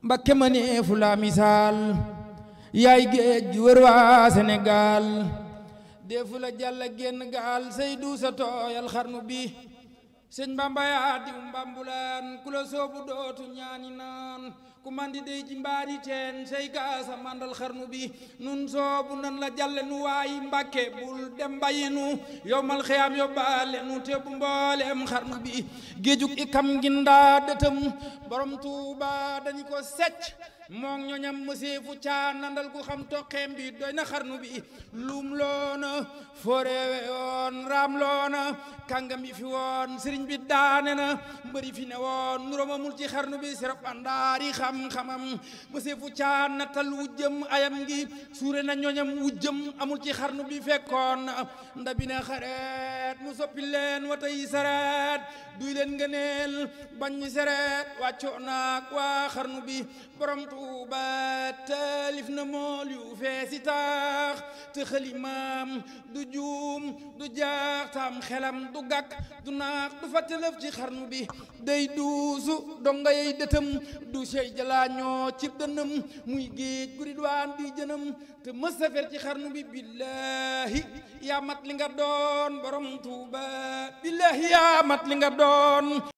Mbakke ma ne fu la misaal yaay géej gi wër waa Sénégal defu la jàll génn gaal say du sa tooyal xarnu bi sëñ Bamba yaa diw mbambulaan ku la soobu dootu ñaani naan ku mandi dey ci mbaari teen say gaasa mandal xarnu bi nun soobu nan la jàlle nu waayi Mbàkke bul dem bayinu yowmal xiyaam yóbbaale nu te bu mbooleem xarnu bi géejug ikam gi ndaa dëtëm borom Tuuba dañu ko secc moom ñoñam mëseefu caa nandal ku xam toqeem bi doy na xarnu bi lum loona forewe woon raam loona kàngam yi fi woon sëriñ bi daane na mbëri fi ne woon nuromamul ci xarnu bi serop andaari xam-xamam mëseefu caa natal wujjëm ayam gi suure na ñoñam wujjëm amul ci xarnu bi fekkoon ndabi na xareet mu soppi leen watay sareet duy leen ngëneel bañ ñi sareet wàccoo naak waa xarnu bi borom Tuuba taalif na mool yu feesi taax te xalimaam du juum du jaax tam xelam du gàkk du naax du fàttalëf ci xarnu bi day duusu donga yey dëtëm du sey jalaañoo ci dënëm muy géej gu ridwaan di jënëm te mës a fer ci xarnu bi billaahi yaa mat li nga doon borom Tuuba billaahi yaa mat li nga doon